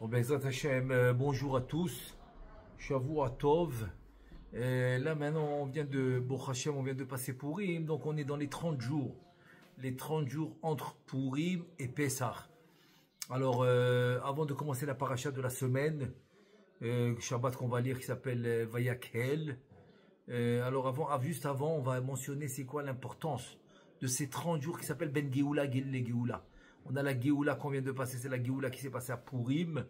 Bon, Bezrat Hashem, bonjour à tous, Shavua Tov. Là maintenant on vient de Baruch Hashem, on vient de passer Purim, donc on est dans les 30 jours. Les 30 jours entre Purim et Pessah. Alors avant de commencer la paracha de la semaine, Shabbat qu'on va lire qui s'appelle Vayakhel. Alors juste avant, on va mentionner c'est quoi l'importance de ces 30 jours qui s'appellent Ben Geoula, les Geoula. On a la Géoula qu'on vient de passer, c'est la Géoula qui s'est passée à Purim.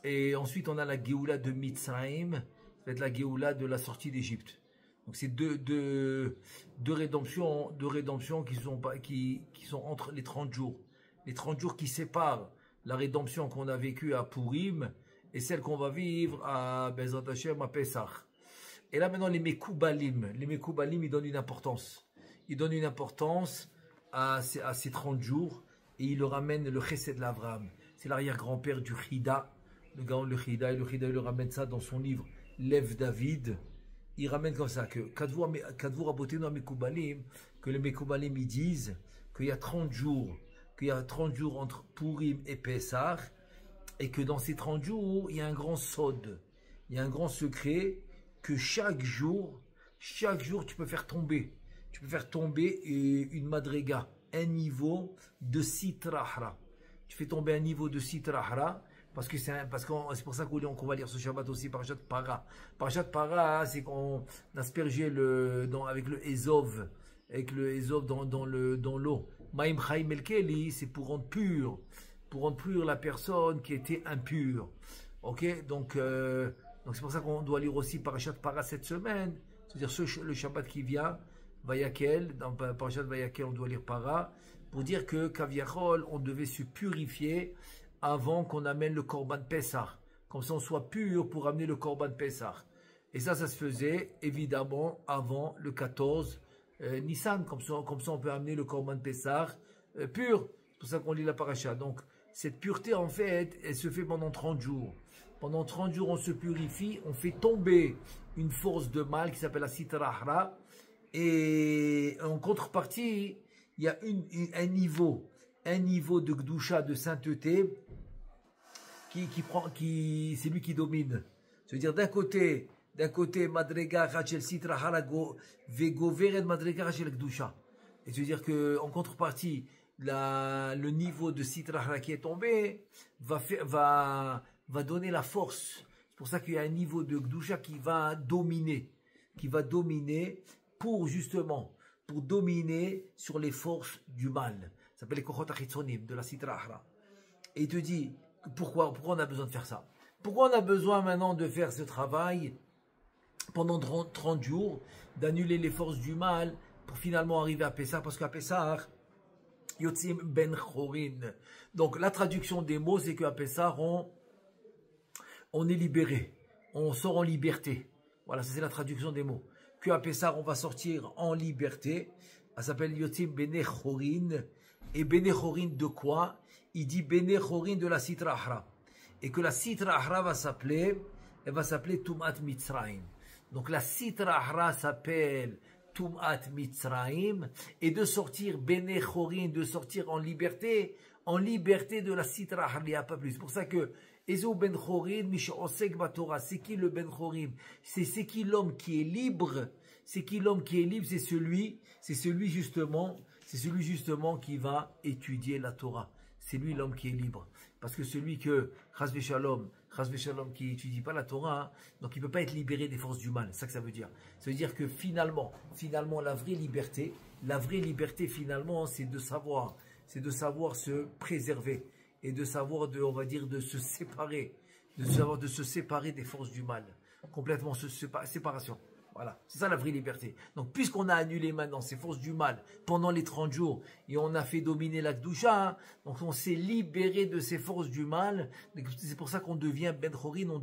Et ensuite, on a la Géoula de Mitzrayim, ça va être la Géoula de la sortie d'Égypte. Donc, c'est deux rédemptions qui sont entre les 30 jours. Les 30 jours qui séparent la rédemption qu'on a vécue à Purim et celle qu'on va vivre à Bezrat Hashem, à Pessah. Et là, maintenant, les Mekoubalim, ils donnent une importance. Ils donnent une importance à ces 30 jours. Et il le ramène le Chesed de l'Avraham. C'est l'arrière-grand-père du Chida. Le Chida, il le ramène ça dans son livre Lev David. Il ramène comme ça que Kadvour Rabotenu Mekoubalim, que les Mekoubalim ils disent qu'il y a 30 jours, entre Purim et Pessah, et que dans ces 30 jours, il y a un grand sod, il y a un grand secret que chaque jour tu peux faire tomber. Tu peux faire tomber une madrega, un niveau de Sitrahra. Tu fais tomber un niveau de Sitrahra parce que c'est pour ça qu'on va lire ce Shabbat aussi Parashat Para. Parashat Para, c'est qu'on aspergeait avec le Ezov, dans l'eau. Maim Chaim Elkeli, c'est pour rendre pure la personne qui était impure. Ok, donc c'est pour ça qu'on doit lire aussi Parashat Para cette semaine, c'est-à-dire le Shabbat qui vient. Vayakhel, dans Parashat Vayakhel, on doit lire Para, pour dire que Kaviachol, on devait se purifier avant qu'on amène le Korban Pessah. Comme ça, on soit pur pour amener le Korban Pessah. Et ça se faisait évidemment avant le 14 Nissan. Comme ça, on peut amener le Korban Pessah pur. C'est pour ça qu'on lit la Paracha. Donc, cette pureté, en fait, elle se fait pendant 30 jours. Pendant 30 jours, on se purifie, on fait tomber une force de mal qui s'appelle la Sitrahra. Et en contrepartie, il y a un niveau de Gdusha, de sainteté, c'est lui qui domine. C'est-à-dire d'un côté, Madrega Rachel Sitra Harago, Vegoveret Madrega Rachel Gdusha. Et c'est-à-dire qu'en contrepartie, le niveau de Sitra Hara qui est tombé va donner la force. C'est pour ça qu'il y a un niveau de Gdusha qui va dominer. Pour dominer sur les forces du mal. Ça s'appelle les Kochot Achitzonim, de la Sitra Ahra. Et il te dit, pourquoi on a besoin de faire ça? Pourquoi on a besoin maintenant de faire ce travail pendant 30 jours, d'annuler les forces du mal pour finalement arriver à Pessah? Parce qu'à Pessah, Yotzim Ben Chorin. Donc la traduction des mots, c'est qu'à Pessah, on est libéré. On sort en liberté. Voilà, ça c'est la traduction des mots. Qu'à Pessah, on va sortir en liberté. Ça s'appelle Yotzim Bene Chorin. Et Bene Chorin de quoi? Il dit Bene Chorin de la Sitra Ahra. Et que la Sitra Ahra va s'appeler Tumat Mitzrayim. Donc la Sitra Ahra s'appelle Tumat Mitzrayim. Et de sortir Bene Chorin, de sortir en liberté de la Sitra Ahra, il n'y a pas plus. C'est pour ça que Ezou Ben Chorim, Mishosek Batora, c'est qui le Ben Chorim? C'est qui l'homme qui est libre? C'est qui l'homme qui est libre? C'est celui justement qui va étudier la Torah. C'est lui l'homme qui est libre. Parce que celui Chas Veshalom qui étudie pas la Torah, donc il peut pas être libéré des forces du mal. C'est ça que ça veut dire. Ça veut dire que finalement, la vraie liberté finalement, c'est de savoir se préserver. Et de savoir de se séparer, des forces du mal. Complètement, séparation. Voilà, c'est ça la vraie liberté. Donc, puisqu'on a annulé maintenant ces forces du mal pendant les 30 jours, et on a fait dominer la Gdusha, donc on s'est libéré de ces forces du mal. C'est pour ça qu'on devient Ben Chorin, on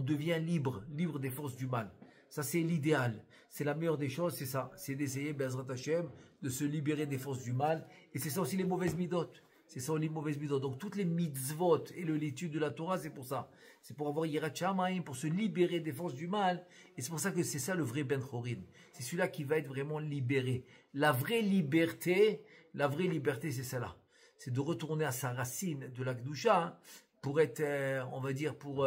devient libre des forces du mal. Ça, c'est l'idéal. C'est la meilleure des choses, c'est ça. C'est d'essayer, Bezrat Hashem, de se libérer des forces du mal. Et c'est ça aussi les mauvaises midot. C'est ça les mauvaises mitzvot. Donc toutes les mitzvot et l'étude de la Torah, c'est pour ça. C'est pour avoir Yirat Shamayim, pour se libérer des forces du mal. Et c'est pour ça que c'est ça le vrai Ben Chorin. C'est celui-là qui va être vraiment libéré. La vraie liberté, c'est celle-là. C'est de retourner à sa racine de la Gdusha pour être, on va dire, pour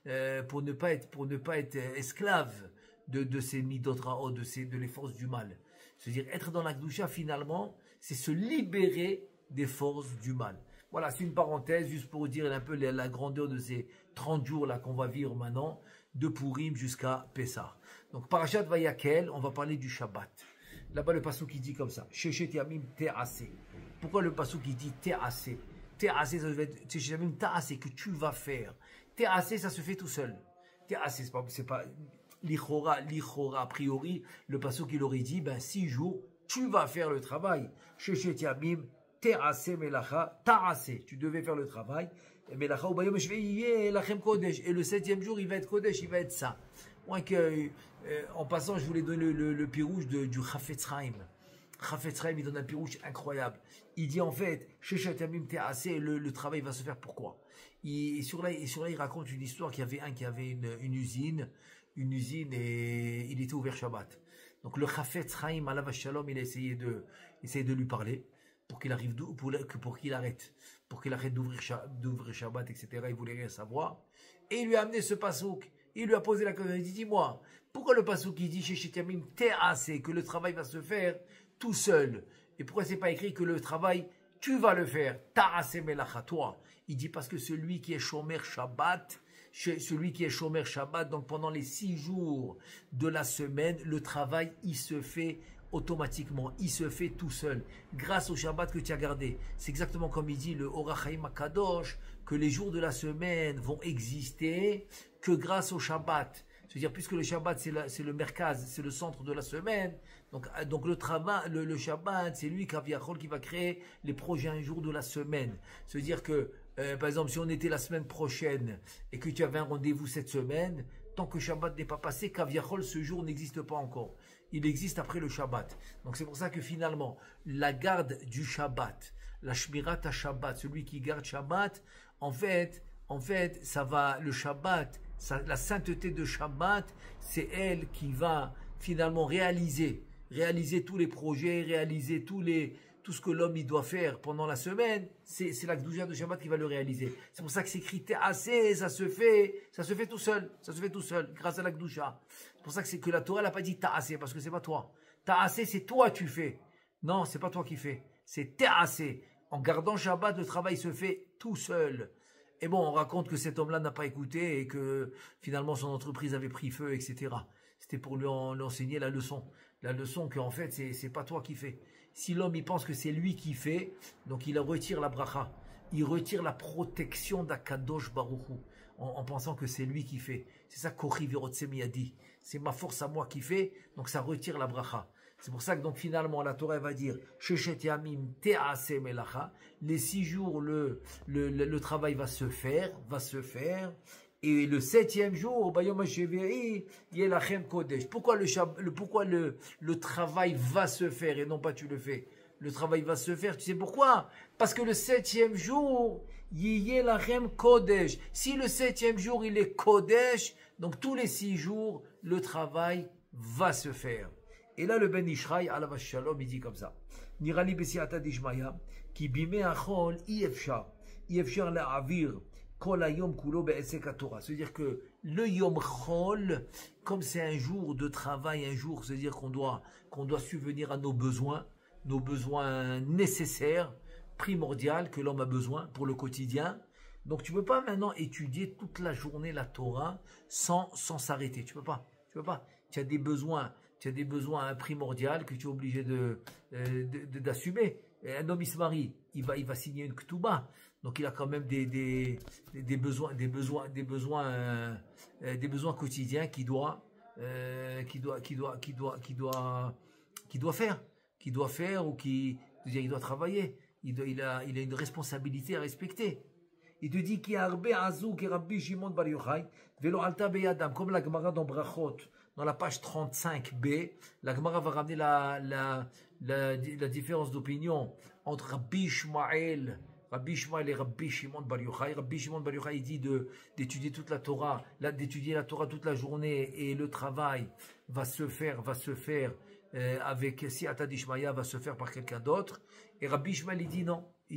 ne pas être esclave de ces midot ra'ot, de les forces du mal. C'est-à-dire être dans la Kedusha, finalement, c'est se libérer des forces du mal. Voilà, c'est une parenthèse, juste pour vous dire un peu la grandeur de ces 30 jours-là qu'on va vivre maintenant, de Purim jusqu'à Pessah. Donc, Parashat Vayakel, on va parler du Shabbat. Là-bas, le passouk qui dit comme ça, Sheshet Yamim Te'aseh. Pourquoi le passouk qui dit Te'aseh? Te'aseh, ça veut dire Sheshet Yamim Te'aseh, que tu vas faire. Te'aseh, ça se fait tout seul. Te'aseh, c'est pas Lichora, a priori, le passouk il aurait dit, 6 jours, tu vas faire le travail. Sheshet Yamim Te'aseh Melacha, Ta'aseh, tu devais faire le travail. Melacha, Ubayom Shvei Lachem Kodesh. Et le 7e jour, il va être Kodesh, il va être ça. Moi, en passant, je voulais donner le pirouge du Chafetz Chaim. Chafetz Chaim, il donne un pirouge incroyable. Il dit en fait, Sheshet Yamim Te'aseh, le travail va se faire pourquoi? Et sur là, il raconte une histoire qu'il y avait qui avait une usine et il était ouvert Shabbat. Donc le Chafetz Chaim, alav shalom, il a essayé de lui parler pour qu'il arrive, pour qu'il arrête d'ouvrir Shabbat, etc. Il voulait rien savoir. Et il lui a amené ce pasouk. Il lui a posé la question, il dit, dis-moi, pourquoi le pasouk qui dit Sheshet Yamim Te'aseh, que le travail va se faire tout seul? Et pourquoi c'est pas écrit que le travail, tu vas le faire? Ta'aseh melacha, toi. Il dit parce que celui qui est Shomer Shabbat, donc pendant les 6 jours de la semaine, le travail, il se fait automatiquement, il se fait tout seul, grâce au Shabbat que tu as gardé. C'est exactement comme il dit le Orach Chaim HaKadosh, que les jours de la semaine vont exister que grâce au Shabbat. C'est-à-dire, puisque le Shabbat, c'est le merkaz, c'est le centre de la semaine, donc le travail, le Shabbat, c'est lui, Kaviachol, qui va créer les prochains jours de la semaine. C'est-à-dire que, par exemple, si on était la semaine prochaine et que tu avais un rendez-vous cette semaine, tant que Shabbat n'est pas passé, Kaviachol, ce jour n'existe pas encore. Il existe après le Shabbat. Donc c'est pour ça que finalement, la garde du Shabbat, la Shmirat HaShabbat, celui qui garde Shabbat, en fait, ça va, le Shabbat, la sainteté de Shabbat, c'est elle qui va finalement réaliser tous les projets, réaliser tout ce que l'homme il doit faire pendant la semaine. C'est la Kedusha de Shabbat qui va le réaliser. C'est pour ça que c'est écrit Te'aseh, ça se fait tout seul, grâce à la Kedusha. C'est pour ça que la Torah n'a pas dit Te'aseh, parce que c'est pas toi. Te'aseh, c'est toi tu fais. Non, c'est pas toi qui fais. C'est Te'aseh. En gardant Shabbat, le travail se fait tout seul. Et bon, on raconte que cet homme-là n'a pas écouté et que finalement son entreprise avait pris feu, etc. C'était pour lui enseigner la leçon. La leçon qu'en fait, c'est pas toi qui fais. Si l'homme, il pense que c'est lui qui fait, donc il retire la bracha. Il retire la protection d'Akadosh Baruch Hu, en pensant que c'est lui qui fait. C'est ça qu'Ori Virotsemi a dit. C'est ma force à moi qui fait, donc ça retire la bracha. C'est pour ça que donc finalement la Torah va dire Sheshet Yamim Te'aseh Melacha. Les 6 jours le travail va se faire, et le 7e jour Bayom HaShevi'i Yelachem Kodesh. Pourquoi le travail va se faire et non pas tu le fais? Le travail va se faire, tu sais pourquoi? Parce que le 7e jour Yelachem Kodesh. Si le 7e jour il est Kodesh, donc tous les 6 jours le travail va se faire. Et là, le Ben Ishraï, alav shalom, il dit comme ça. Nirali besiata dishmaya, ki bime achol, ifshar la'avir, kol hayom kulo be'esek haTorah. C'est-à-dire que le yom chol, comme c'est un jour de travail, un jour, c'est-à-dire qu'on doit subvenir à nos besoins nécessaires, primordiaux, que l'homme a besoin pour le quotidien. Donc tu ne peux pas maintenant étudier toute la journée la Torah sans s'arrêter. Tu peux pas. Tu as des besoins primordiaux que tu es obligé d'assumer. Un homme, il se marie, il va signer une ketouba, donc il a quand même des besoins quotidiens qu'il doit faire, ou il doit travailler. Il a une responsabilité à respecter. Il te dit qu'il y a Arbe Azou qui Rabbi Shimon Bar Yochai, Velo Alta Beyadam, comme la Gemara dans Brachot, dans la page 35b, la Gemara va ramener la différence d'opinion entre Rabbi Ishmael et Rabbi Shimon Bar Yochai. Rabbi Shimon Bar Yochai dit d'étudier toute la Torah, d'étudier la Torah toute la journée, et le travail va se faire avec Siata d'Ishmaïa, va se faire par quelqu'un d'autre. Et Rabbi Ishmael il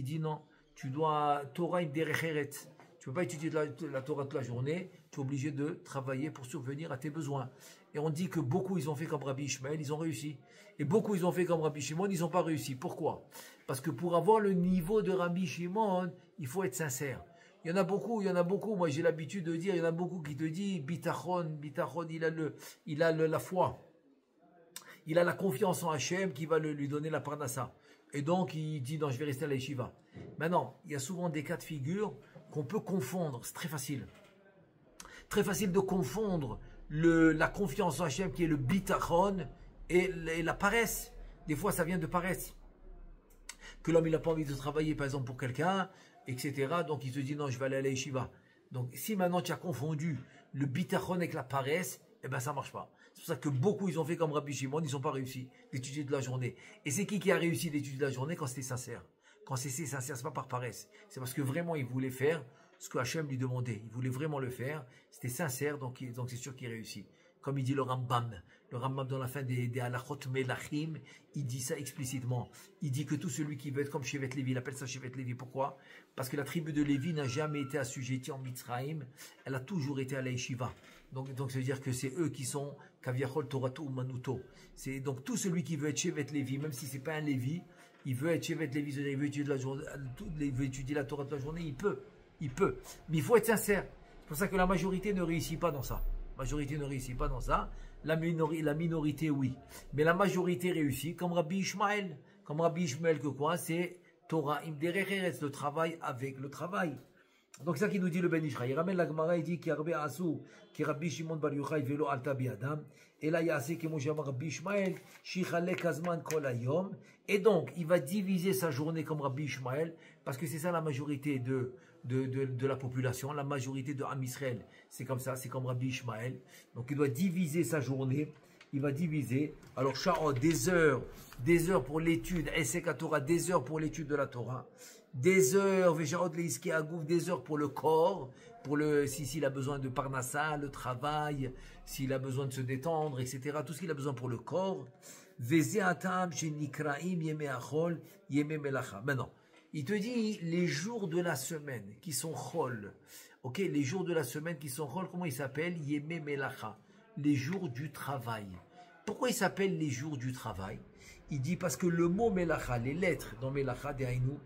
dit non. Tu dois Torah im derech eretz. Tu ne peux pas étudier la Torah toute la journée, tu es obligé de travailler pour subvenir à tes besoins. Et on dit que beaucoup, ils ont fait comme Rabbi Ishmael, ils ont réussi. Et beaucoup, ils ont fait comme Rabbi Shimon, ils n'ont pas réussi. Pourquoi? Parce que pour avoir le niveau de Rabbi Shimon, il faut être sincère. Il y en a beaucoup. Moi, j'ai l'habitude de dire, il y en a beaucoup qui te disent, Bitachon, il a la foi. Il a la confiance en Hachem qui va lui donner la parnassa. Et donc, il dit, non, je vais rester à la yeshiva. Maintenant, il y a souvent des cas de figure qu'on peut confondre. C'est très facile. Très facile de confondre la confiance en Hachem qui est le bitachon et la paresse. Des fois, ça vient de paresse. Que l'homme, il n'a pas envie de travailler, par exemple, pour quelqu'un, etc. Donc, il se dit, non, je vais aller à la yeshiva. Donc, si maintenant tu as confondu le bitachon avec la paresse, eh bien, ça ne marche pas. C'est pour ça que beaucoup, ils ont fait comme Rabbi Shimon, ils n'ont pas réussi d'étudier de la journée. Et c'est qui a réussi d'étudier de la journée quand c'était sincère? Quand c'est sincère, c'est pas par paresse. C'est parce que vraiment, il voulait faire ce que Hachem lui demandait. Il voulait vraiment le faire. C'était sincère, donc c'est sûr qu'il réussit. Comme il dit le Rambam dans la fin des Halachot Melachim, il dit ça explicitement. Il dit que tout celui qui veut être comme Shevet Lévi, il appelle ça Shevet Lévi. Pourquoi? Parce que la tribu de Lévi n'a jamais été assujettie en Mitzrayim. Elle a toujours été à la Yeshiva. Donc ça veut dire que c'est eux qui sont Kaviachol Torato ou Manuto. C'est donc tout celui qui veut être Shevet Lévi, même si c'est pas un Lévi, il veut être Shevet Lévi, il veut étudier la Torah de la journée, il peut. Mais il faut être sincère. C'est pour ça que la majorité ne réussit pas dans ça. La minorité, oui. Mais la majorité réussit, comme Rabbi Ishmael. Que quoi? C'est Torah im derech eretz, le travail avec le travail. Donc c'est ça qui nous dit le Ben Ishra. Il ramène la Gemara, il dit qu'il y a Rabbi Asou, qui Rabbi Shimon bar Yochai velo alta biadam. Et là, il y a assez qui m'a Rabbi Ishmael, shichalek azman kol hayom. Et donc, il va diviser sa journée comme Rabbi Ishmael, parce que c'est ça la majorité de la population, la majorité de Am Israël. C'est comme ça, c'est comme Rabbi Ishmael. Donc, il doit diviser sa journée. Il va diviser. Alors, Sha'od, des heures pour l'étude, Esek Torah, des heures pour l'étude de la Torah. Des heures, Veshaot Leiski Agouf, des heures pour le corps, s'il a besoin de Parnassa, le travail, s'il a besoin de se détendre, etc. Tout ce qu'il a besoin pour le corps. Maintenant, il te dit les jours de la semaine qui sont chol. Ok, les jours de la semaine qui sont chol, comment ils s'appellent? Yeme Melacha, les jours du travail. Pourquoi ils s'appellent les jours du travail? Il dit parce que le mot Melacha, les lettres dans Melacha de Haïnou,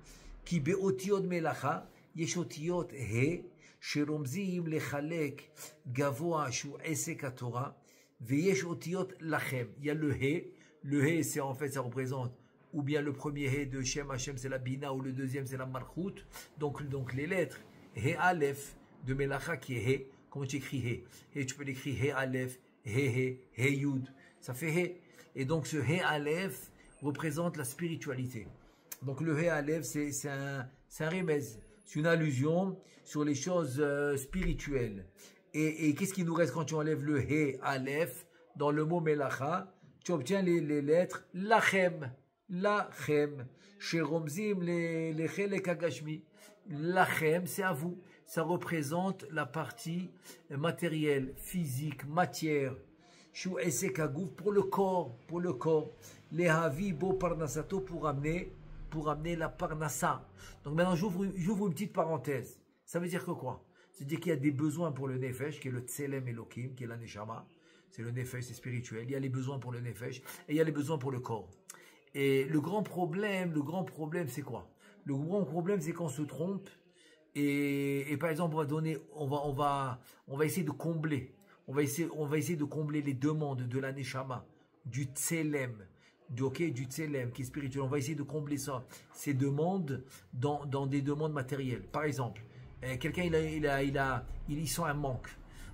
qui beotiot Melacha, yeshotiot he, sheromzim lechalek gavoa shu esek haTorah, veyesh otiot lachem. Il y a le he. Le he, c'est en fait, ça représente ou bien le premier he de Shem Hashem, c'est la Bina, ou le deuxième, c'est la Malchut. Donc les lettres, he Aleph de Melacha qui est he. Comment tu écris he? He, tu peux l'écrire he Aleph, he Yud. Ça fait he. Et donc ce he Aleph représente la spiritualité. Donc le he Aleph, c'est un remez, c'est une allusion sur les choses spirituelles. Et qu'est-ce qui nous reste quand tu enlèves le he Aleph dans le mot Melacha? Tu obtiens les lettres Lachem, Sheromzim, les Chelek Agashmi. Lachem, c'est à vous. Ça représente la partie matérielle, physique, matière. Shu Esek Agouf, pour le corps. Les Havi Bo Parnasato, pour amener la Parnassa. Donc maintenant, j'ouvre une petite parenthèse. Ça veut dire que quoi? C'est-à-dire qu'il y a des besoins pour le Nefesh, qui est le Tselem Elohim, qui est la Neshama. C'est le Nefesh, c'est spirituel. Il y a les besoins pour le Nefesh et il y a les besoins pour le corps. Et le grand problème, c'est quoi? Le grand problème, c'est qu'on se trompe et par exemple, on va essayer de combler. On va essayer de combler les demandes de la Neshama, du Tselem, du Tselem qui est spirituel. On va essayer de combler ça, ces demandes dans des demandes matérielles. Par exemple, quelqu'un il sent un manque.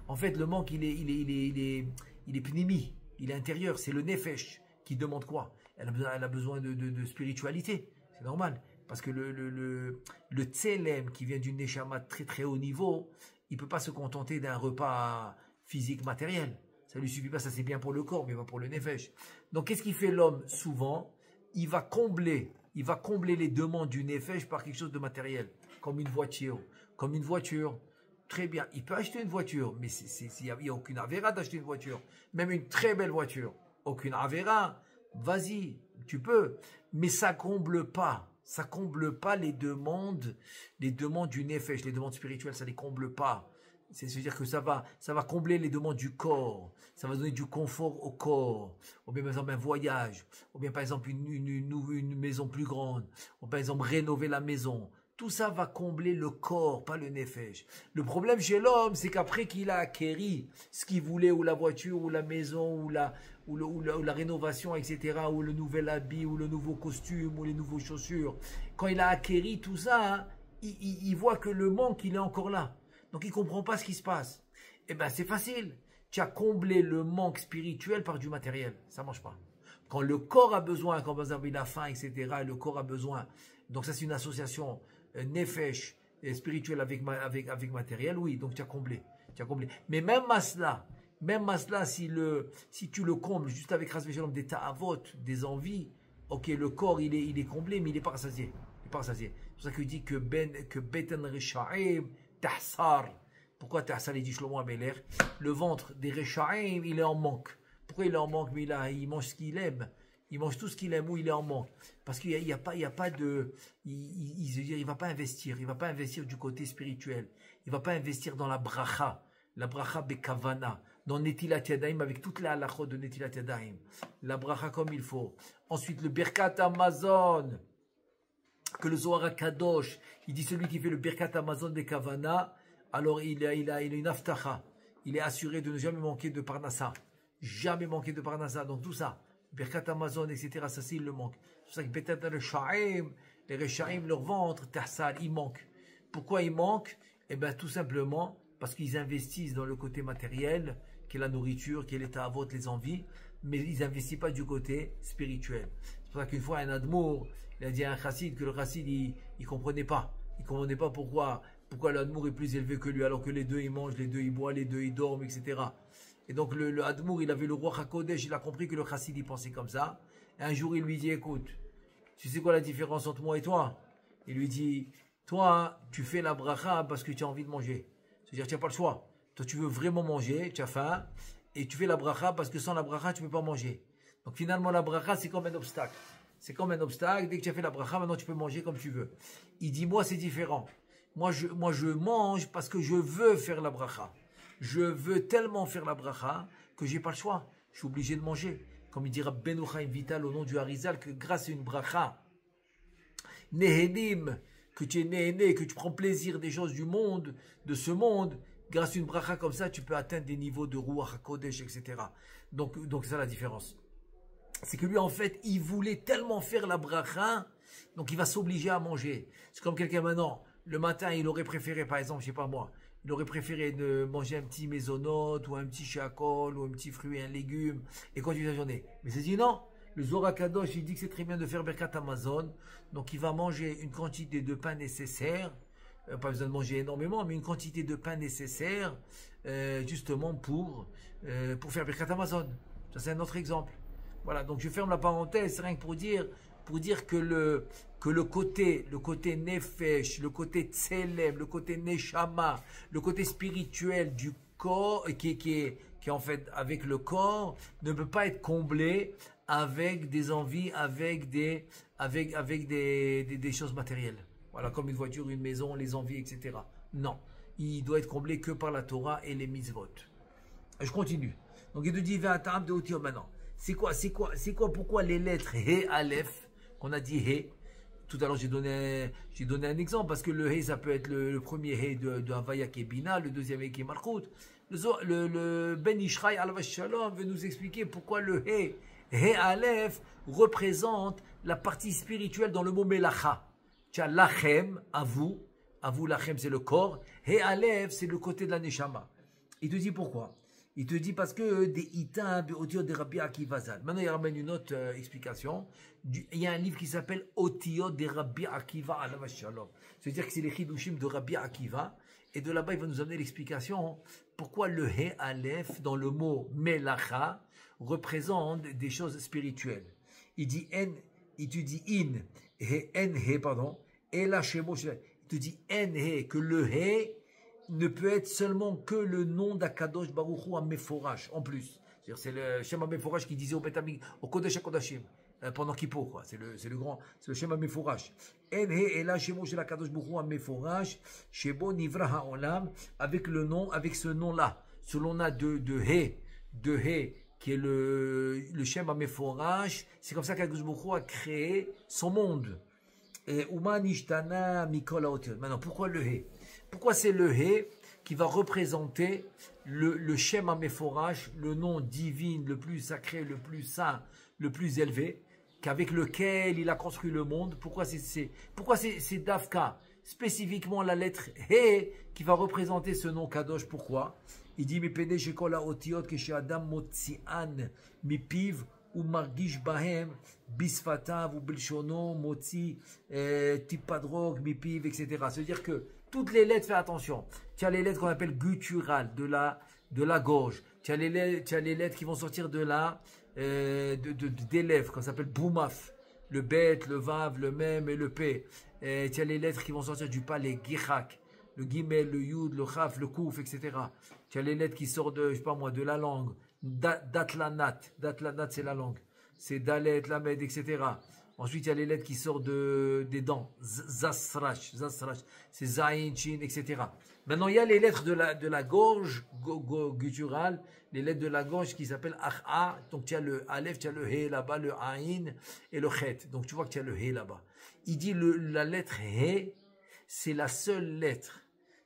En fait, le manque, il est pnimi, il est intérieur, c'est le nefesh qui demande quoi? Elle a besoin de spiritualité, c'est normal. Parce que le tselem qui vient d'une neshama très très haut niveau, il ne peut pas se contenter d'un repas physique matériel. Ça ne lui suffit pas, ça c'est bien pour le corps, mais pas pour le nefesh. Donc qu'est-ce qui fait l'homme souvent? Il va combler les demandes du nefesh par quelque chose de matériel, comme une voiture. Très bien, il peut acheter une voiture, mais il n'y a aucune avéra d'acheter une voiture. Même une très belle voiture, aucune avéra. Vas-y, tu peux. Mais ça comble pas Ça comble pas les demandes du nefesh, les demandes spirituelles, ça les comble pas. C'est-à-dire que ça va combler les demandes du corps, ça va donner du confort au corps, ou bien par exemple un voyage, ou bien par exemple une maison plus grande, ou par exemple rénover la maison. Tout ça va combler le corps, pas le nefesh. Le problème chez l'homme, c'est qu'après qu'il a acquéri ce qu'il voulait, ou la voiture, ou la maison, ou la rénovation, etc., ou le nouvel habit, ou le nouveau costume, ou les nouvelles chaussures, quand il a acquéri tout ça, hein, il voit que le manque, il est encore là. Donc il ne comprend pas ce qui se passe. Eh bien c'est facile. Tu as comblé le manque spirituel par du matériel. Ça ne marche pas. Quand le corps a besoin, quand par exemple il a faim, etc., et le corps a besoin. Donc ça c'est une association nefesh spirituelle avec matériel. Oui, donc tu as comblé. Mais même masla, si tu le combles juste avec des ta'avot, des envies, ok, le corps il est comblé, mais il n'est pas rassasié. C'est pour ça qu'il dit que beten risha'im tahsar. Pourquoi tahsar, il dit Shlomo Ameler? Le ventre des Rechaim, il est en manque. Pourquoi il est en manque? Mais il mange ce qu'il aime. Il mange tout ce qu'il aime ou il est en manque. Parce qu'il n'y a pas de... Il va pas investir. Il va pas investir du côté spirituel. Il va pas investir dans la bracha bekavana. Dans Netilat Yadayim, avec toute la halachot de Netilat Yadayim. La bracha comme il faut. Ensuite, le Birkat Amazon. Que le Zohar Kadosh, il dit celui qui fait le Birkat Amazon des Kavana, alors il a une aftacha. Il est assuré de ne jamais manquer de Parnassa. Jamais manquer de Parnassa. Donc tout ça, Birkat Amazon, etc., ça c'est il le manque. C'est pour ça que peut-être les Rechaim, leur ventre, Tahsal, il manque. Pourquoi il manque? Eh bien tout simplement parce qu'ils investissent dans le côté matériel, qui est la nourriture, qui est l'état à vote, les envies, mais ils n'investissent pas du côté spirituel. C'est pour ça qu'une fois un admour, il a dit à un chassid que le chassid il comprenait pas. Il comprenait pas pourquoi l'admour est plus élevé que lui, alors que les deux ils mangent, les deux ils boivent, les deux ils dorment, etc. Et donc le admour, il avait le roi Hakodesh, il a compris que le chassid il pensait comme ça. Et un jour il lui dit, écoute, tu sais quoi la différence entre moi et toi? Il lui dit, toi tu fais la bracha parce que tu as envie de manger. C'est-à-dire tu n'as pas le choix. Toi tu veux vraiment manger, tu as faim, et tu fais la bracha parce que sans la bracha tu ne peux pas manger. Donc finalement la bracha c'est comme un obstacle. C'est comme un obstacle. Dès que tu as fait la bracha, maintenant tu peux manger comme tu veux. Il dit, moi c'est différent. Moi je mange parce que je veux faire la bracha. Je veux tellement faire la bracha que j'ai pas le choix. Je suis obligé de manger. Comme il dira Ben Chaim Vital au nom du Harizal, que grâce à une bracha, Nehenim, que tu es néhéné, que tu prends plaisir des choses du monde, de ce monde, grâce à une bracha comme ça, tu peux atteindre des niveaux de Ruach HaKodesh, etc. Donc c'est ça la différence. C'est que lui, en fait, il voulait tellement faire la bracha, donc il va s'obliger à manger. C'est comme quelqu'un maintenant, le matin, il aurait préféré, par exemple, je sais pas moi, il aurait préféré de manger un petit maisonnote, ou un petit chakol, ou un petit fruit, un légume, et continuer la journée. Mais c'est dit non. Le Zohar Kadosh, il dit que c'est très bien de faire Birkat Amazon, donc il va manger une quantité de pain nécessaire, pas besoin de manger énormément, mais une quantité de pain nécessaire, justement pour faire Birkat Amazon. Ça, c'est un autre exemple. Voilà, donc je ferme la parenthèse, c'est rien que pour dire que le côté nefesh, le côté tselem, le côté neshama, le côté spirituel du corps, qui est en fait avec le corps, ne peut pas être comblé avec des envies, avec des choses matérielles. Voilà, comme une voiture, une maison, les envies, etc. Non, il doit être comblé que par la Torah et les mitzvot. Je continue. Donc il te dit, va à de Otio maintenant. C'est quoi, pourquoi les lettres He, Aleph, qu'on a dit He? Tout à l'heure, j'ai donné un exemple, parce que le He, ça peut être le premier He de Havaya qui est Bina, le deuxième He qui est Malchut. Le Ben Ishraï Alav Shalom veut nous expliquer pourquoi le He Aleph représente la partie spirituelle dans le mot Melacha. Tu as Lachem, à vous Lachem c'est le corps, He Aleph c'est le côté de la Neshama. Il te dit pourquoi? Il te dit parce que des Itam, Otiot de Rabbi Akiva Zal. Maintenant, il ramène une autre explication. Il y a un livre qui s'appelle Otiot de Rabbi Akiva Alav Shalom. C'est-à-dire que c'est les Chidushim de Rabbi Akiva. Et de là-bas, il va nous amener l'explication pourquoi le He Aleph, dans le mot Melacha, représente des choses spirituelles. Il dit En, il te dit In, He, En, He, pardon, et la Shemo, il te dit En, He, que le He ne peut être seulement que le nom d'Akadosh Baruch Hu à Meforash, en plus. C'est le Shem Meforash qui disait au Kodesh HaKodashim. pendant Kippo, quoi. C'est le grand, c'est le Shem HaMeforash. En he ela shemo shel HaKadosh Baruch Hu HaMeforash, shebo nivra ha'olam, avec le nom, avec ce nom-là. Ce nom-là de he, qui est le Shem HaMeforash, c'est comme ça qu'Akadosh Baruch Hu a créé son monde. Et Uma nishtana mikol haotiot. Maintenant, pourquoi le he? Pourquoi c'est le he qui va représenter le Shem HaMeforash, le nom divin, le plus sacré, le plus saint, le plus élevé, qu'avec lequel il a construit le monde? Pourquoi c'est Dafka, spécifiquement la lettre He, qui va représenter ce nom Kadosh? Pourquoi? Il dit, Mipene shekol haotiot keshe'adam motzi'an mipiv ou margish bahem bisfatav ou bilshono motzi tipadrog mipiv, etc. C'est-à-dire que toutes les lettres, fais attention. Tu as les lettres qu'on appelle gutturales, de la gorge. Tu as les lettres qui vont sortir des lèvres, qu'on s'appelle boumaf. Le bet, le vav, le mem et le p. Tu as les lettres qui vont sortir du palais, gichak. Le gimel, le yud, le chaf, le kouf, etc. Tu as les lettres qui sortent de, je sais pas moi, de la langue. Datlanat. Datlanat, c'est la langue. C'est dalet, lamed, etc. Ensuite, il y a les lettres qui sortent des dents. Zasrash, c'est zayin, chin, etc. Maintenant, il y a les lettres de la gorge gutturale, les lettres de la gorge qui s'appellent Ach'a. Donc, tu as le Aleph, tu as le He là-bas, le Aïn et le Chet. Donc, tu vois que tu as le He là-bas. Il dit la lettre He, c'est la seule lettre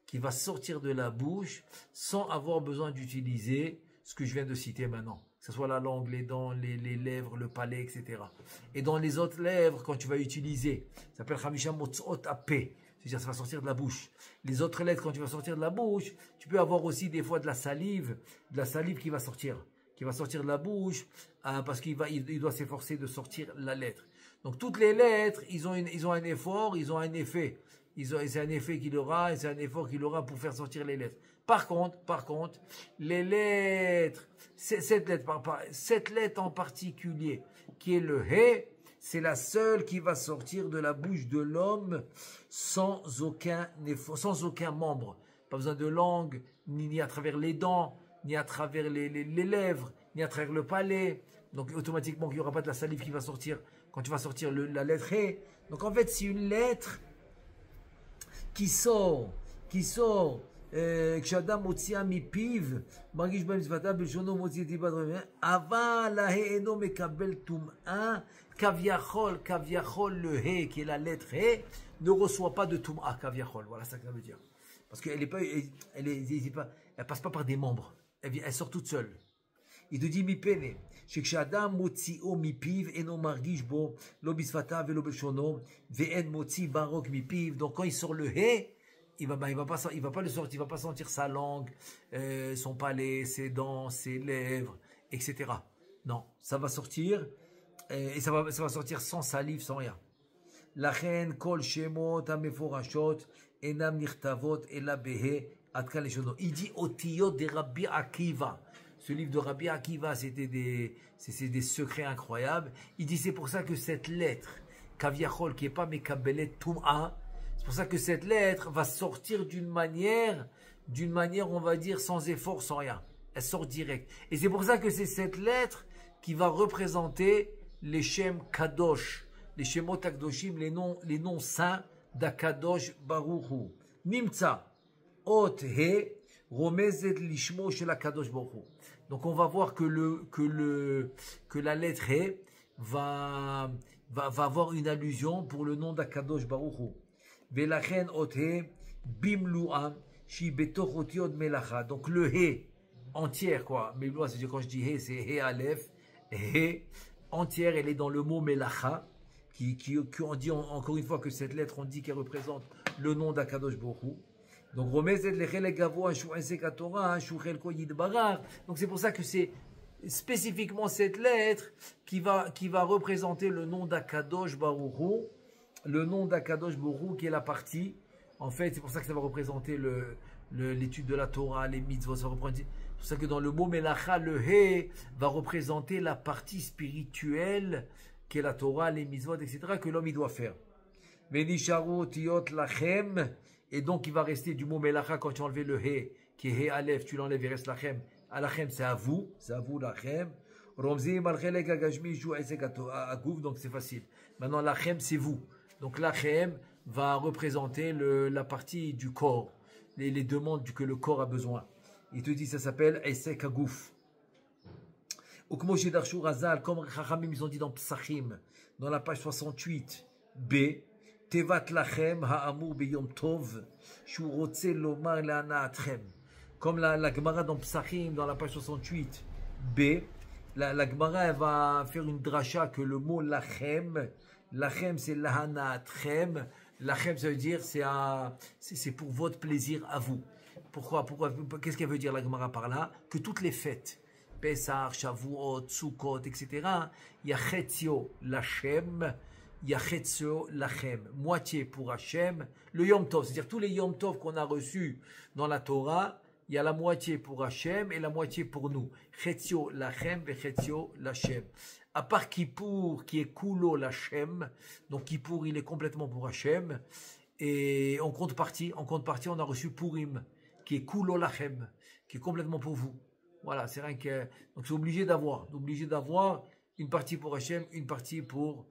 qui va sortir de la bouche sans avoir besoin d'utiliser ce que je viens de citer maintenant. Que ce soit la langue, les dents, les lèvres, le palais, etc. Et dans les autres lèvres, quand tu vas utiliser, ça s'appelle Chamisha Motzot Apé, c'est-à-dire ça va sortir de la bouche. Les autres lettres, quand tu vas sortir de la bouche, tu peux avoir aussi des fois de la salive qui va sortir de la bouche, parce il doit s'efforcer de sortir la lettre. Donc toutes les lettres, ils ont un effort, ils ont un effet. C'est un effet qu'il aura, et c'est un effort qu'il aura pour faire sortir les lettres. Par contre, les lettres, cette lettre en particulier, qui est le He, c'est la seule qui va sortir de la bouche de l'homme sans aucun effort, sans aucun membre. Pas besoin de langue, ni à travers les dents, ni à travers les lèvres, ni à travers le palais. Donc automatiquement, il n'y aura pas de la salive qui va sortir quand tu vas sortir la lettre He. Donc en fait, c'est une lettre qui sort, כשאדם מוציאה מפיו, מרגיש בהם שפתיו, בלשונו מוציא טיפת רבע, אבל ההא אינו מקבל טומאה, כביכול, le hé, qui est la lettre hé, ne reçoit pas de טומאה, כביכול. Voilà ça que ça veut dire. Parce qu'elle passe pas par des membres, elle sort toute seule. Il te dit מפני, שכשאדם מוציאו מפיו, אינו מרגיש בו, לא בשפתיו ולא בלשונו, ואין מוציא ברוק מפיו. Donc quand il sort le hé, il va pas le sortir, il va pas sentir sa langue, son palais, ses dents, ses lèvres, etc. Non, ça va sortir et ça va sortir sans salive, sans rien. לכן כל שמות המפורשות אינם נכתבות אלא בה' עד כאן לשונו. Il dit אותיות de Rabbi Akiva. Ce livre de Rabbi Akiva, c'était des secrets incroyables. Il dit c'est pour ça que cette lettre, Kaviachol, qui est pas Mekabelet Tum'a, c'est pour ça que cette lettre va sortir d'une manière, on va dire, sans effort, sans rien. Elle sort direct. Et c'est pour ça que c'est cette lettre qui va représenter les Shem Kadosh, les Shemot Kadoshim, les noms saints d'Akadosh Baruch Hu. Nimtza, Ot He, Romezet Lishmo Shel Akadosh Baruch Hu. Donc on va voir que la lettre He va avoir une allusion pour le nom d'Akadosh Baruch Hu. ולכן אות ה' במלואה שהיא בתוך אותיות מלאכה. Donc le he entière quoi. Mélua, c'est-à-dire quand je dis he, c'est he aleph. He entière, elle est dans le mot melacha, qui on dit encore une fois que cette lettre, on dit qu'elle représente le nom d'Akadosh Baruch Hu. Donc רומזת לחלק גבוה שהוא עסק התורה, שהוא חלקו יתברך. Donc c'est pour ça que c'est spécifiquement cette lettre qui va représenter le nom d'Akadosh Baruch Hu. Le nom d'Akadosh Baruch Hu, qui est la partie, en fait, c'est pour ça que ça va représenter l'étude de la Torah, les mitzvot, c'est pour ça que dans le mot Melacha, le He va représenter la partie spirituelle, qui est la Torah, les mitzvot, etc., que l'homme il doit faire. Venisharu tiyot lachem, et donc il va rester du mot Melacha quand tu enlèves le He, qui est He Aleph, tu l'enlèves, il reste lachem. Alachem, c'est à vous lachem. Romzim al-Chelek Agashmi Shu Esek Agouf, donc c'est facile. Maintenant, l'achem, c'est vous. Donc l'achem va représenter la partie du corps, les demandes que le corps a besoin. Il te dit, ça s'appelle Esek Agouf. Ou comme chez Darshu Razal, comme Chachamim, ils ont dit dans Psachim, dans la page 68, B, Tevat lachem ha'amur beyom tov, shu rotze lomar le'ana'atchem. Comme la Gemara dans Psachim, dans la page 68, B, la Gemara elle va faire une dracha que le mot lachem c'est l'ana'atchem. Lachem, ça veut dire c'est pour votre plaisir à vous. Pourquoi? Qu'est-ce qu'elle veut dire la Gemara par là? Que toutes les fêtes, Pesach, Shavuot, Sukkot, etc., il y a Chetzio Lachem, il y a Chetzio Lachem, moitié pour Hachem, le Yom Tov, c'est-à-dire tous les Yom Tov qu'on a reçus dans la Torah, il y a la moitié pour Hachem et la moitié pour nous. Chetzio Lachem et Chetzio Lachem. À part Kippour, qui est Kulo Lachem, donc Kippour, il est complètement pour Hachem, et en contrepartie, on a reçu Purim, qui est Kulo Lachem, qui est complètement pour vous. Voilà, c'est rien que... Donc c'est obligé d'avoir une partie pour Hachem, une partie pour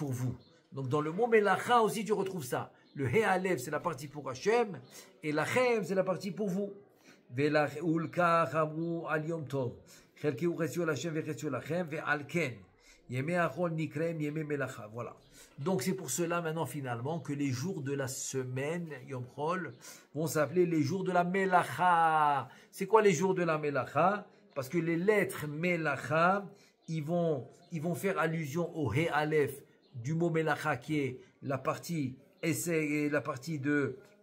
vous. Donc dans le mot Melacha aussi tu retrouves ça. Le He Alev c'est la partie pour Hachem, et Lachem c'est la partie pour vous. Ve'ulka chamru al yom tov. Chelkeu chesio Lachem ve'chesio Lachem ve'alken. Yemei achol nikrem yemei melacha. Voilà. Donc c'est pour cela maintenant finalement que les jours de la semaine Yom Chol vont s'appeler les jours de la Melacha. C'est quoi les jours de la Melacha? Parce que les lettres Melacha, ils vont faire allusion au He Aleph du mot Melacha qui est la partie essai, la partie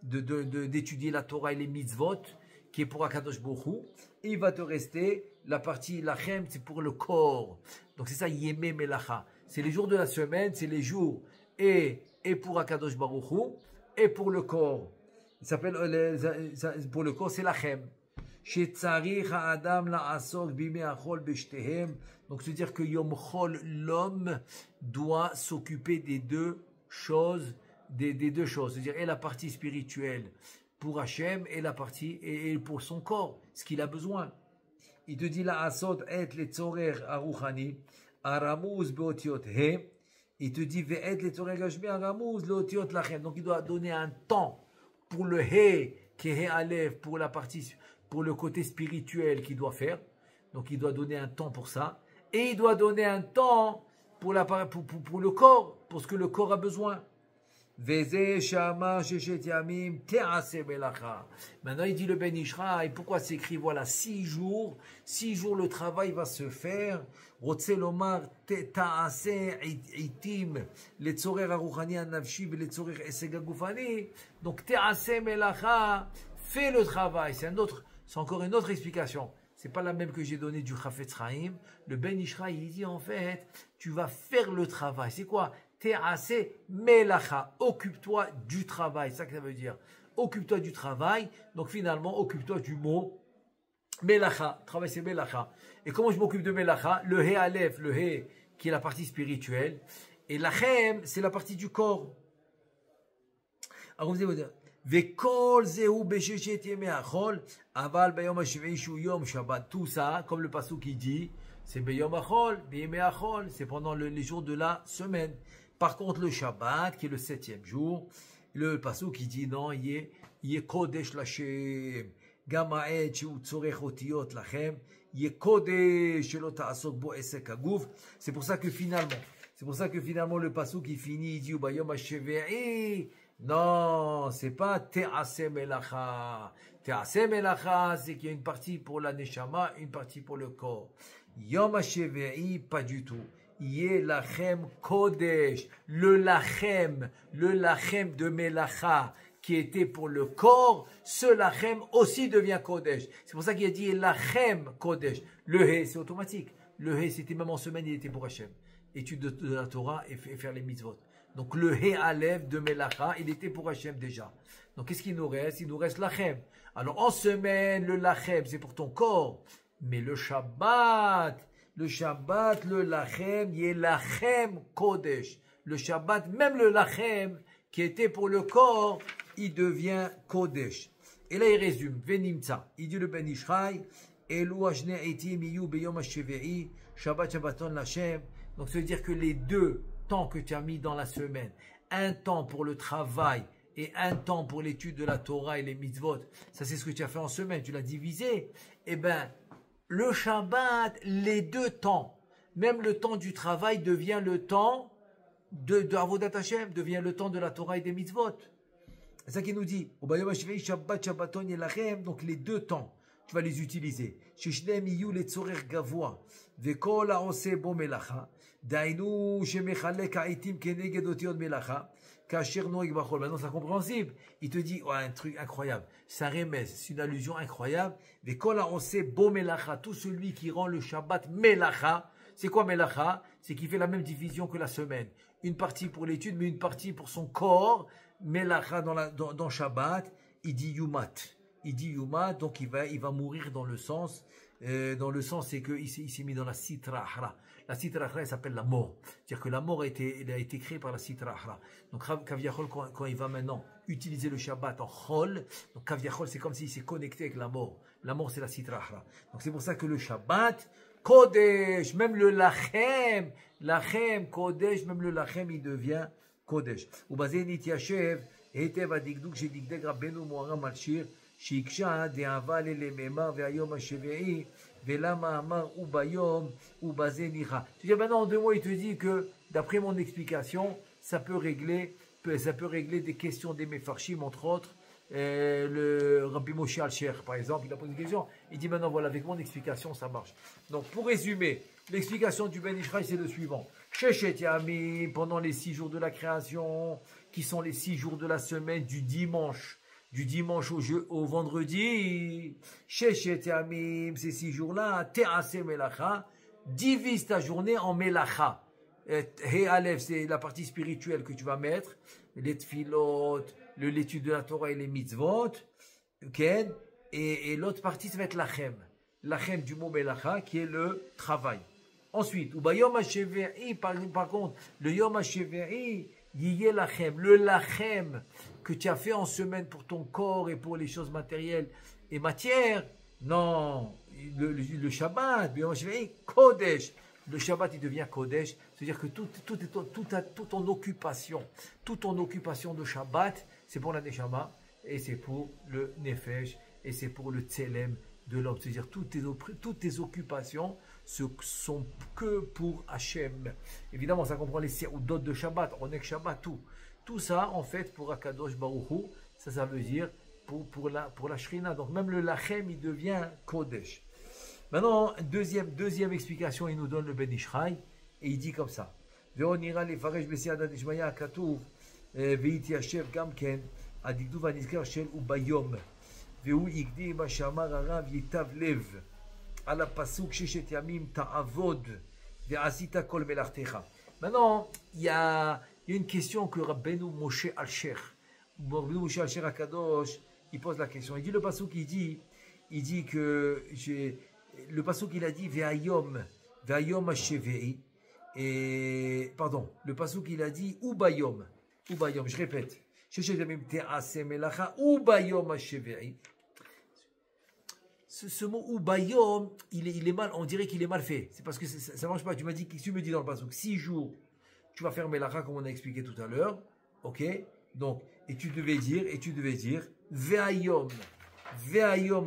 d'étudier la Torah et les mitzvot qui est pour Akadosh Baruch Hu. Et il va te rester la partie Lachem, c'est pour le corps. Donc c'est ça Yemei Melacha. C'est les jours de la semaine, c'est les jours et pour Akadosh Baruch Hu et pour le corps. Il s'appelle pour le corps, c'est Lachem. Donc c'est dire que Yom Chol, l'homme doit s'occuper des deux choses, c'est-à-dire et la partie spirituelle pour Hachem et la partie et pour son corps, ce qu'il a besoin. Il te dit la asod et le tzorer aruchani. Aramuz beotiot he, il te dit ve'et le tzoreh gashmi aramuz leotiot lachem. Donc il doit donner un temps pour le he qui est he aleph, pour la partie, pour le côté spirituel qu'il doit faire. Donc il doit donner un temps pour ça, et il doit donner un temps pour le corps, pour ce que le corps a besoin. Veze shama sheshet yamim te'aseh melacha. Maintenant il dit le Ben Ishraï, pourquoi c'est écrit voilà 6 jours le travail va se faire. Rotse lomar te'aseh itim letzorer aruchani anavshi veletzorer eseg agufani. Donc te'aseh melacha, fais le travail. C'est encore une autre explication. C'est pas la même que j'ai donnée du Chafetz Chaim. Le Ben Ishraï il dit en fait tu vas faire le travail. C'est quoi? Te'aseh melacha, occupe-toi du travail, c'est ça que ça veut dire. Occupe-toi du travail, donc finalement, occupe-toi du mot melacha. Travail, c'est melacha. Et comment je m'occupe de melacha? Le he aleph, le he qui est la partie spirituelle, et lachem, c'est la partie du corps. Alors vous allez dire, Vekol zehu besheshet yemei achol, aval bayom hashvi'i shu yom shabbat. Tout ça, comme le pasuk qui dit, c'est beyom achol, beyemei achol, c'est pendant les jours de la semaine. Par contre, le Shabbat, qui est le 7e jour, le pasuk qui dit non, il est kodesh lachem, gama'et shu tzorech otiyot lachem, il est kodesh shelo ta'asok bo esek aguf. C'est pour ça que finalement le pasuk qui finit, il dit bayom hashvi'i. Non, c'est pas te'aseh melacha. Te'aseh melacha, c'est qu'il y a une partie pour la neshama, une partie pour le corps. Yom hashvi'i, pas du tout. Yé lachem kodesh, le lachem de melacha qui était pour le corps, ce lachem aussi devient kodesh. C'est pour ça qu'il a dit lachem kodesh. Le he, c'est automatique. Le he, c'était même en semaine, il était pour Hachem. Étude de la Torah et faire les mitzvot. Donc le he alev de melacha, il était pour Hachem déjà. Donc qu'est-ce qu'il nous reste? Il nous reste lachem. Alors en semaine, le lachem, c'est pour ton corps. Mais le Shabbat, le lachem, il est lachem kodesh. Le Shabbat, même le lachem, qui était pour le corps, il devient kodesh. Et là, il résume, venimtsa. Il dit le Ben Ishraï, Elu ashne eitim iyu beyom hashve'i, Shabbat Shabbaton Lachem. Donc, ça veut dire que les deux temps que tu as mis dans la semaine, un temps pour le travail et un temps pour l'étude de la Torah et les mitzvot, ça c'est ce que tu as fait en semaine, tu l'as divisé. Eh bien, le Shabbat, les deux temps, même le temps du travail devient le temps de Avodat Hashem, devient le temps de la Torah et des mitzvot. C'est ça qu'il nous dit. Shabbat, Shabbaton, Yelachem, donc les deux temps, tu vas les utiliser. Shishnem iyu letzorer gavoa, vekol haose bo melacha, dainu shemechalek ha'itim keneged otiot melacha, kasher noeg bachol. Maintenant, c'est compréhensible. Il te dit, ouais, un truc incroyable. C'est un remède, c'est une allusion incroyable. Vekol haose bo melacha, tout celui qui rend le Shabbat melacha. C'est quoi melacha? C'est qu'il fait la même division que la semaine. Une partie pour l'étude, mais une partie pour son corps. Melacha dans Shabbat, il dit yumat. Il dit yumat, donc il va mourir dans le sens. C'est qu'il s'est mis dans la sitra achra. La sitra achra, elle s'appelle la mort. C'est-à-dire que la mort a été créée par la sitra achra. Donc Kaviachol, quand il va maintenant utiliser le Shabbat en chol, donc Kaviachol, c'est comme s'il s'est connecté avec la mort. La mort, c'est la sitra achra. Donc c'est pour ça que le Shabbat, Kodesh, même le Lachem, Kodesh, même le Lachem, il devient Kodesh. ובזה נתיישב היטב הדקדוק שדקדק רבנו מוהר"ם על שיר שהקשה דאהבה ללמימה והיום השביעי ולמה אמר וביום ובזה ניחא. C'est-à-dire maintenant en deux mots il te dit que d'après mon explication ça peut régler des questions des Mefarshim entre autres. Le Rabbi Moshe Alcher par exemple il a posé une question, il dit maintenant voilà avec mon explication ça marche. Donc pour résumer l'explication du Ben Ishraï c'est le suivant. Sheshet Yamim, pendant les 6 jours de la création, qui sont les 6 jours de la semaine, du dimanche au vendredi. Sheshet Yamim, ces 6 jours-là, Te'ase Melacha, divise ta journée en Melacha. He Aleph, c'est la partie spirituelle que tu vas mettre, les tfilot, l'étude de la Torah et les mitzvot, okay? Et l'autre partie, ça va être Lachem. Lachem du mot Melacha, qui est le travail. Ensuite, par contre, le Yom HaShevi'i, Yiyeh Lachem, le Lachem que tu as fait en semaine pour ton corps et pour les choses matérielles et matières, non, le Shabbat, le Yom HaShevi'i, Kodesh, le Shabbat il devient Kodesh, c'est-à-dire que toute ton occupation de Shabbat, c'est pour la Neshama et c'est pour le Nefesh et c'est pour le Tselem de l'homme, c'est-à-dire toutes tes occupations ce sont que pour Hachem. Évidemment, ça comprend les d'autres de Shabbat, Onek Shabbat, tout ça, en fait, pour Akadosh Baruch Hu, ça veut dire pour la Shrina. Donc même le Lachem, il devient Kodesh. Maintenant, deuxième explication, il nous donne le Ben Ishraï, et il dit comme ça. Ve'onira lefaresh b'siyada dishmaya katuv ve'itiashev gamken adikduv anizkar shel ubayom ve'u igdi ma shamar harav yitav lev. À la pasuk sheshet yamim ta'avod ve'asita kol melartecha. Maintenant, il y a une question que Rabbeinu Moshe Alcher, Rabbeinu Moshe Alcher Akadosh, il pose la question. Il dit le pasuk, il dit que le pasuk il a dit ve'ayom hashevei, et pardon, le pasuk il a dit ubayom, je répète, sheshet yamim te'ase melacha ubayom hashevei. Ce mot ubayom, il est mal, on dirait qu'il est mal fait. C'est parce que ça ne marche pas. Tu me dis dans le pasuk, 6 jours, tu vas faire melacha comme on a expliqué tout à l'heure. Ok? Donc, et tu devais dire, ve'ayom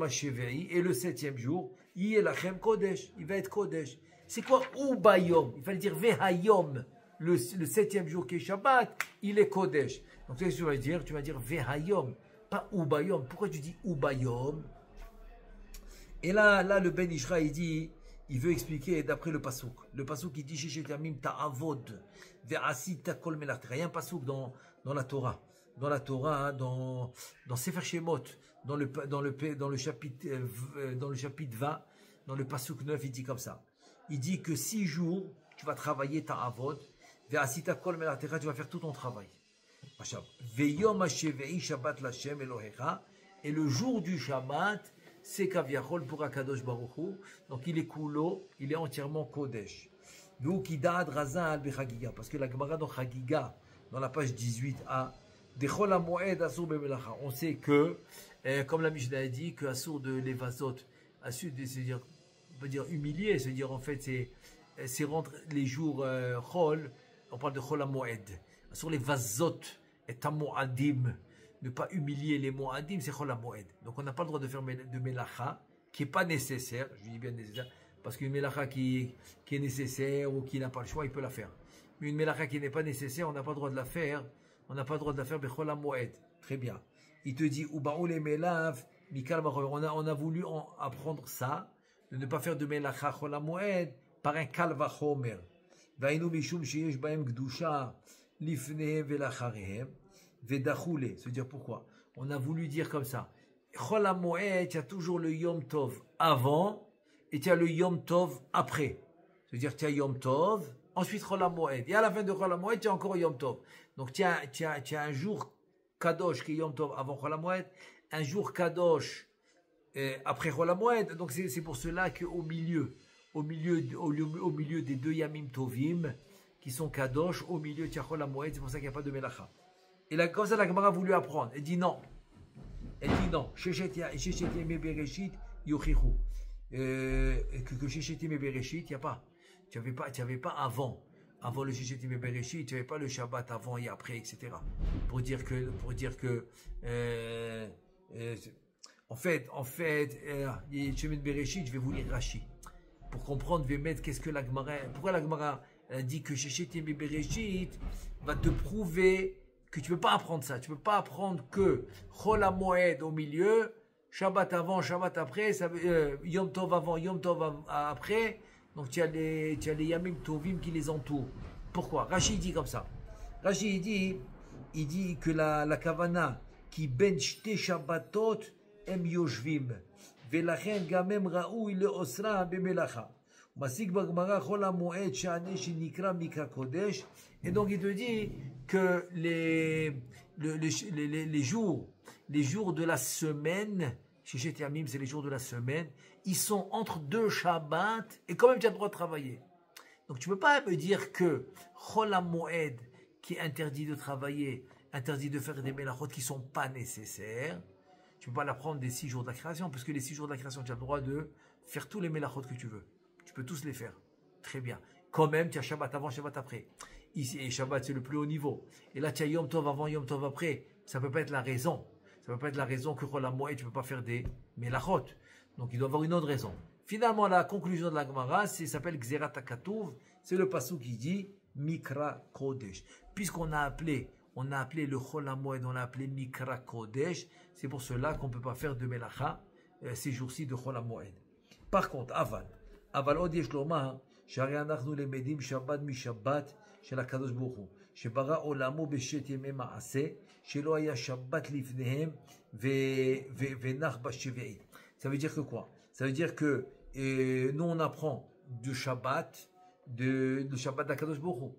hashevei, et le 7e jour, yeh lachem kodesh, il va être kodesh. C'est quoi ubayom? Il fallait dire ve'ayom, le 7e jour qui est Shabbat, il est kodesh. Donc, qu'est-ce que tu vas dire? Tu vas dire ve'ayom, pas ubayom. Pourquoi tu dis ubayom? Et là, le Ben Ishra, il veut expliquer d'après le pasuk. Le pasuk, il dit, Sheshet yamim ta'avod, ve'asita kol melartecha. Il y a un pasuk dans la Torah. Dans la Torah, dans Sefer Shemot, dans le chapitre 20, dans le pasuk 9, il dit comme ça. Il dit que 6 jours, tu vas travailler ta'avod, ve'asita kol melartecha, tu vas faire tout ton travail. Ve'yom hashevei shabbat l'Hashem Elohecha, et le jour du Shabbat, c'est Kaviachol pour Akadosh Baruch Hu. Donc il est kulo, il est entièrement Kodesh. Parce que la Gemara dans Chagiga, dans la page 18a, on sait que, comme la Mishnah a dit, que Assour de Levazot, c'est-à-dire, on peut dire humilier, c'est-à-dire en fait, c'est rendre les jours chol, on parle de chol moed, sur les vazot et tamoadim, ne pas humilier les moadim, c'est chol moed. Donc on n'a pas le droit de faire de melacha, qui n'est pas nécessaire, je dis bien nécessaire, parce qu'une melacha qui est nécessaire ou qui n'a pas le choix, il peut la faire. Mais une melacha qui n'est pas nécessaire, on n'a pas le droit de la faire, on n'a pas le droit de la faire, bechol moed. Très bien. Il te dit, Ubaoul et Melav, Mikal on a voulu apprendre ça, de ne pas faire de Melacha Chol HaMoed par un Kal Vachomer. Vainu Mishum Sheyesh Baem Gdusha, Lifnehem Velacharehem, Vedachoule. Se dire pourquoi? On a voulu dire comme ça. Chol HaMoed, tu as toujours le Yom Tov avant, et tu as le Yom Tov après. C'est-à-dire, tu as Yom Tov, ensuite Chol HaMoed. Et à la fin de Chol HaMoed, tu as encore Yom Tov. Donc, tu as un jour Kadosh qui est Yom Tov avant Chol HaMoed, un jour Kadosh après Chol HaMoed. Donc c'est pour cela qu'au milieu des deux Yamim Tovim qui sont Kadosh, au milieu tu as Chol HaMoed, c'est pour ça qu'il n'y a pas de Melacha. Et là, comme ça la Gemara a voulu apprendre. Elle dit non. Shechet Yemei Bereshit Yochichu. Que Shechet Yemei Bereshit, il n'y a pas. Tu n'avais pas avant. Avant le Shechet Yemei Bereshit, tu n'avais pas le Shabbat avant et après, etc. Pour dire que en fait, Shechet Bereshit, je vais vous lire Rashi. Pour comprendre, je vais mettre qu'est-ce que la Gemara, pourquoi la Gemara dit que Shechet Yemei Bereshit va te prouver que tu ne peux pas apprendre ça. Tu ne peux pas apprendre que Chol HaMoed au milieu, Shabbat avant, Shabbat après, Yom Tov avant, Yom Tov après. Donc tu as les Yamim Tovim qui les entourent. Pourquoi? Rashi dit comme ça. Rashi il dit que la Kavana qui ben shte Shabbatot em yoshvim velachen gamem raoui le osra bemelacha masik bagmara chol hamoed shane shenikra mika kodesh. Et donc il te dit que les jours de la semaine, Shechet Yamim, c'est les jours de la semaine, ils sont entre deux Shabbats et quand même tu as le droit de travailler. Donc tu ne peux pas me dire que Chol HaMoed, qui est interdit de travailler, interdit de faire des melachot qui ne sont pas nécessaires, tu ne peux pas l'apprendre des 6 jours de la création, parce que les 6 jours de la création, tu as le droit de faire tous les melachot que tu veux. Tu peux tous les faire. Très bien. Quand même, tu as Shabbat avant, Shabbat après. Ici, et Shabbat, c'est le plus haut niveau. Et là, tu as Yom Tov avant, Yom Tov après. Ça ne peut pas être la raison. Ça ne peut pas être la raison que Chol HaMoed, tu ne peux pas faire des melachot. Donc, il doit y avoir une autre raison. Finalement, la conclusion de la Gemara, ça s'appelle Gzerat HaKatuv. C'est le passou qui dit Mikra Kodesh. Puisqu'on a appelé le Chol HaMoed, on l'a appelé Mikra Kodesh. C'est pour cela qu'on ne peut pas faire de melacha ces jours-ci de Chol HaMoed. Par contre, Aval od yesh lomar, שהרי אנחנו למדים שבת משבת של הקדוש ברוך הוא, שברא עולמו בשת ימי מעשה, שלא היה שבת לפניהם ונח בשביעי. Ça veut dire que quoi? Ça veut dire que nous on apprend du Shabbat, le Shabbat d'Akadosh Baruch Hu.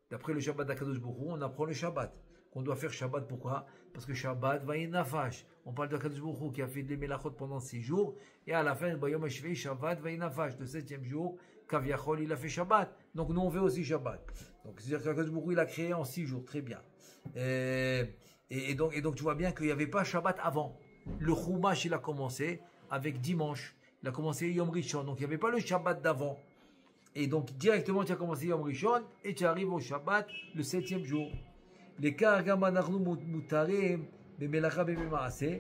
D'après le Shabbat d'Akadosh Baruch Hu, on apprend le Shabbat. Qu'on doit faire Shabbat, pourquoi? Parce que Shabbat va y nafash. On parle d'Akadosh Baruch Hu qui a fait des melachot pendant 6 jours, et à la fin, Bayom HaShvei, Shabbat va y nafash. Le 7e jour, Kaviachol, il a fait Shabbat. Donc nous on fait aussi Shabbat. Donc c'est-à-dire qu'Akadosh Baruch Hu, il a créé en 6 jours, très bien. Et donc tu vois bien qu'il n'y avait pas Shabbat avant. Le Chumash, il a commencé avec dimanche. Il a commencé Yom Rishon. Donc il n'y avait pas le Shabbat d'avant. Et donc directement tu as commencé Yom Rishon et tu arrives au Shabbat le 7e jour. Les cas גם אנחנו מותרים במלאכה ובמעשה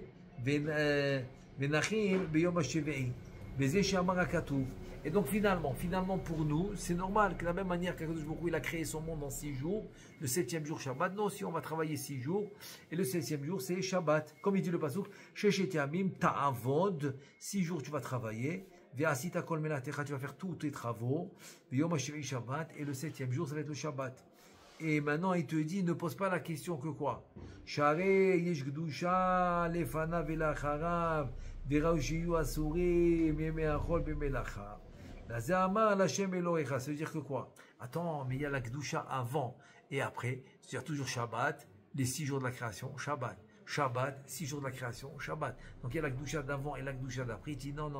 ונחים ביום השביעי וזה שאמר הכתוב. Et donc finalement pour nous, c'est normal que de la même manière qu'Akadosh Baruch Hu il a créé son monde en 6 jours, le 7e jour Shabbat, nous aussi on va travailler 6 jours, et le 7e jour c'est Shabbat. Comme il dit le pasuk, Shechet Yamim ta'avod, 6 jours tu vas travailler, ve'asita kol melatecha, tu vas faire tous tes travaux, ve'yom hashvi'i Shabbat, et le 7e jour ça va être le Shabbat. Et maintenant il te dit, ne pose pas la question que quoi? Share yesh gdusha lefana velacharav, ve'ra'u shiyu asurim yemei achol b'melacha. Ça veut dire que quoi? Attends, mais il y a la Gdusha avant et après. C'est-à-dire toujours Shabbat, les 6 jours de la création, Shabbat. Shabbat, 6 jours de la création, Shabbat. Donc il y a la Gdusha d'avant et la Gdusha d'après. Il dit non.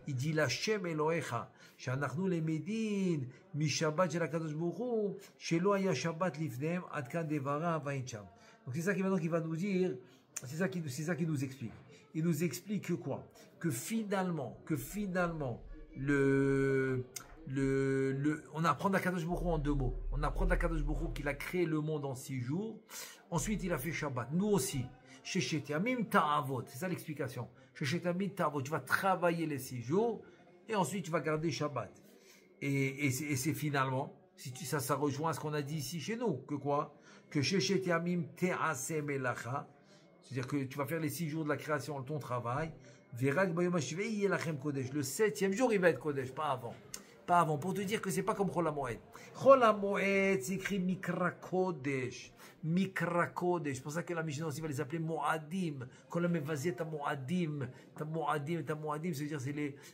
Il dit la Shem Elohecha, Shanachnu le Medin, mi Shabbat shel HaKadosh Baruch Hu, shelo haya Shabbat lifnem, ad kan devara va'incham. Donc c'est ça qui maintenant qu'il va nous dire, c'est ça qui nous explique. Il nous explique que quoi? on apprend d'Akadosh Baruch Hu en deux mots. On apprend d'Akadosh Baruch Hu qu'il a créé le monde en 6 jours. Ensuite, il a fait Shabbat. Nous aussi. Sheshet Yamim Ta'avot. C'est ça l'explication. Sheshet Yamim Ta'avot. Tu vas travailler les 6 jours et ensuite tu vas garder Shabbat. Et c'est finalement, ça rejoint ce qu'on a dit ici chez nous. Que quoi? Que Sheshet Yamim Te'ase Melacha. C'est-à-dire que tu vas faire les 6 jours de la création de ton travail. Verak Bayom HaShivei Yelachem Kodesh. Le 7e jour, il va être Kodesh, pas avant. Pas avant, pour te dire que c'est pas comme Chol HaMoed. Chol HaMoed, c'est écrit Mikra Kodesh. Mikra Kodesh. C'est pour ça que la Mishnah aussi va les appeler Moadim. Quand le Mevazé, ta Moadim, c'est-à-dire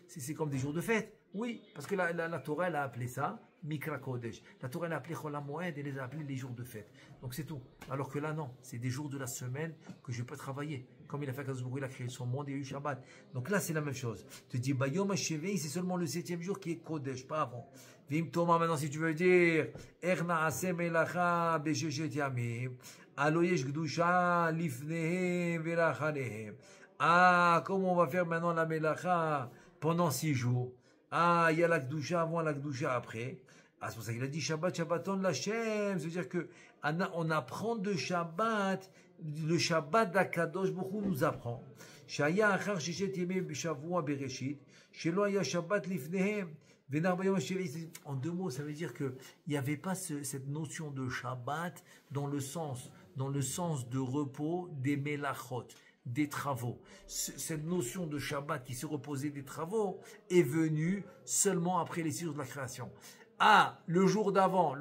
c'est comme des jours de fête. Oui, parce que la Torah, elle a appelé ça Mikra Kodesh. La Torah, elle a appelé Chol HaMoed et elle les a appelés les jours de fête. Donc c'est tout. Alors que là, non, c'est des jours de la semaine que je peux travailler. Comme il a fait Akadosh Baruch Hu, il a créé son monde et il y a eu Shabbat. Donc là, c'est la même chose. Tu te dis, Bayom HaShevei, c'est seulement le 7e jour qui est Kodesh, pas avant. Vim Toma, maintenant, si tu veux dire, Erna Ase Melacha Besheshet Yamim, Aloyesh Gdusha Lifnehem Velachanehem. Ah, comment on va faire maintenant la Melacha pendant 6 jours? Ah, il y a la Gdusha avant, la Gdusha après. Ah, c'est pour ça qu'il a dit Shabbat, Shabbaton Lachem. C'est-à-dire que on apprend de Shabbat, le Shabbat d'Akadosh Baruch Hu nous apprend. Shaya achar sheshet yemei b'shavua bereshit, shelo haya Shabbat lifnehem, venar bayom hashevei. En 2 mots, ça veut dire que il n'y avait pas cette notion de Shabbat dans le sens de repos des melachot, des travaux. Cette notion de Shabbat qui se reposait des travaux est venue seulement après les 6 jours de la création. Ah, le jour d'avant,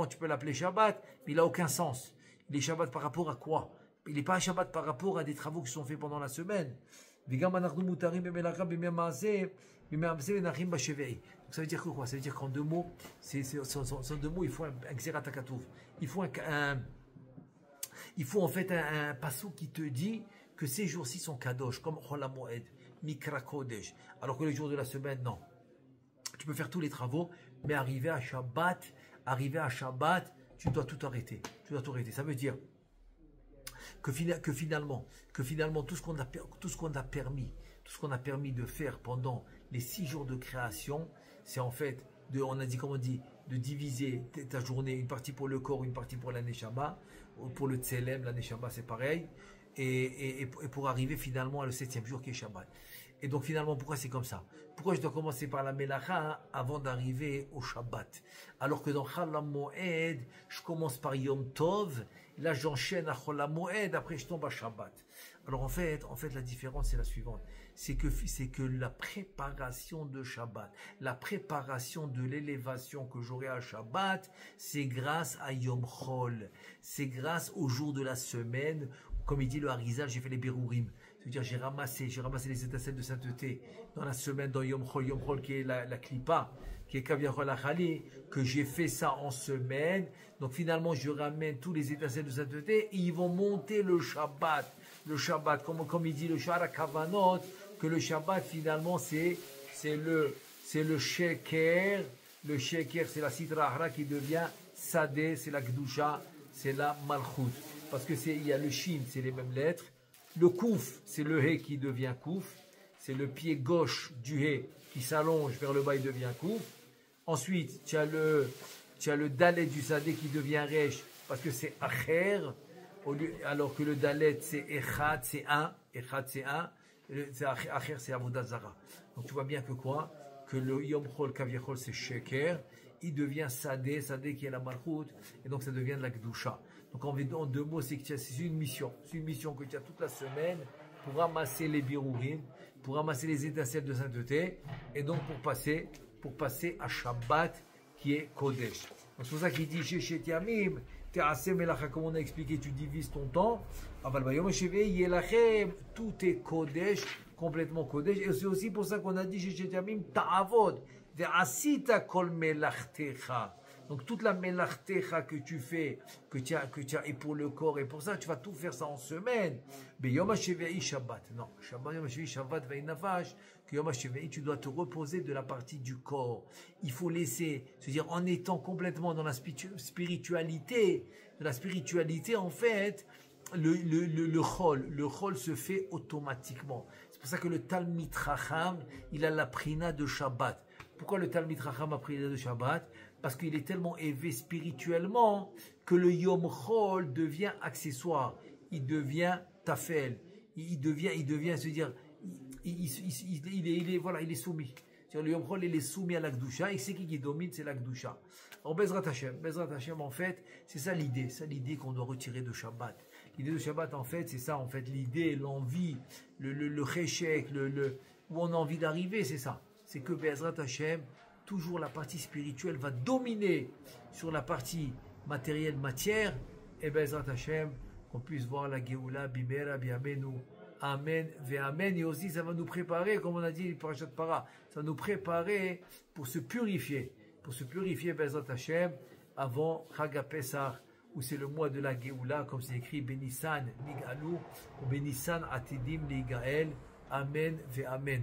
tu peux l'appeler Shabbat, mais il n'a aucun sens. Il est Shabbat par rapport à quoi? Il n'est pas un Shabbat par rapport à des travaux qui sont faits pendant la semaine. Donc ça veut dire que quoi? Ça veut dire qu'en 2 mots, en 2 mots, il faut un Xerat HaKatuv. Il faut en fait un passou qui te dit que ces jours-ci sont kadosh, comme Chol HaMoed, Mikra Kodesh. Alors que les jours de la semaine, non. Tu peux faire tous les travaux, mais arriver à Shabbat, tu dois tout arrêter. Ça veut dire que finalement, tout ce qu'on a permis de faire pendant les 6 jours de création, c'est en fait, de diviser ta journée, une partie pour le corps, une partie pour la Neshama, pour le Tselem, la Neshama c'est pareil, et pour arriver finalement à le 7e jour qui est Shabbat. Et donc finalement, pourquoi c'est comme ça? Pourquoi je dois commencer par la Melacha avant d'arriver au Shabbat? Alors que dans Chol HaMoed, je commence par Yom Tov, là j'enchaîne à Chol HaMoed, après je tombe à Shabbat. Alors en fait la différence c'est la suivante. C'est que la préparation de Shabbat, la préparation de l'élévation que j'aurai à Shabbat, c'est grâce à Yom Chol. C'est grâce au jour de la semaine, comme il dit le Harizal, j'ai fait les Berurim. C'est-à-dire j'ai ramassé les étincelles de sainteté dans la semaine, dans Yom Chol qui est la Klippa, qui est Kaviachol Achali, que j'ai fait ça en semaine. Donc finalement je ramène tous les étincelles de sainteté et ils vont monter le Shabbat. Le Shabbat, comme il dit le Shara Kavanot, que le Shabbat finalement c'est le Sheker. Le Sheker c'est la Sitra Ahra qui devient Sadeh, c'est la Gdusha, c'est la Malchut. Parce que il y a le Shin, c'est les mêmes lettres. Le Kouf, c'est le He qui devient Kouf. C'est le pied gauche du He qui s'allonge vers le bas, il devient Kouf. Ensuite, tu as le Dalet du Sadeh qui devient Resh parce que c'est Acher. Alors que le Dalet, c'est Echad, c'est un. Echad, c'est un. Acher, c'est Avodat Zara. Donc tu vois bien que quoi? Que le Yom Chol, Kaviachol, c'est Sheker. Il devient Sadeh qui est la Malchut. Et donc ça devient de la Gdusha. Donc en 2 mots, c'est que c'est une mission. C'est une mission que tu as toute la semaine pour ramasser les birourim, pour ramasser les étincelles de sainteté, et donc pour passer à Shabbat qui est Kodesh. Donc c'est pour ça qu'il dit Sheshet Yamim, Te'aseh Melacha, comme on a expliqué, tu divises ton temps. Aval Bayom HaShevei Yelachem, tout est Kodesh, complètement Kodesh. Et c'est aussi pour ça qu'on a dit Sheshet Yamim Ta'avod, Ve'asita Kol Melachtecha. Donc toute la melachtecha que tu fais, que tu as, et pour le corps, et pour ça, tu vas tout faire ça en semaine. Mais Yom HaShevei Shabbat. Non, Shabbat, Yom HaShevei Shabbat, Ve'inavash, que Yom HaShevei, tu dois te reposer de la partie du corps. Il faut laisser, c'est-à-dire en étant complètement dans la spiritualité, en fait, le chol se fait automatiquement. C'est C'est pour ça que le Talmid Chacham, il a la prina de Shabbat. Pourquoi le Talmid Chacham a prina de Shabbat? Parce qu'il est tellement élevé spirituellement que le Yom Chol devient accessoire. Il devient tafel. Il devient se dire, il est soumis. Le Yom Chol, il est soumis à l'Akdusha, et c'est qui domine, c'est l'Akdusha. Alors, Bezrat Hashem, en fait, c'est ça l'idée qu'on doit retirer de Shabbat. L'idée de Shabbat, en fait, c'est ça, en fait, l'idée, l'envie, le cheshek, où on a envie d'arriver, c'est ça. C'est que Bezrat Hashem, toujours la partie spirituelle va dominer sur la partie matérielle, matière, et Bezrat Hashem, qu'on puisse voir la Géoula, Bimera, Biamenu, Amen, Amen. Et aussi, ça va nous préparer, comme on a dit, Parashat Para, ça va nous préparer pour se purifier. Pour se purifier, Bezrat Hashem, avant Chag Pesach, où c'est le mois de la Géoula, comme c'est écrit, Benissan, Nigalou, ou Benissan, Atidim, Ligael. Amen, Amen.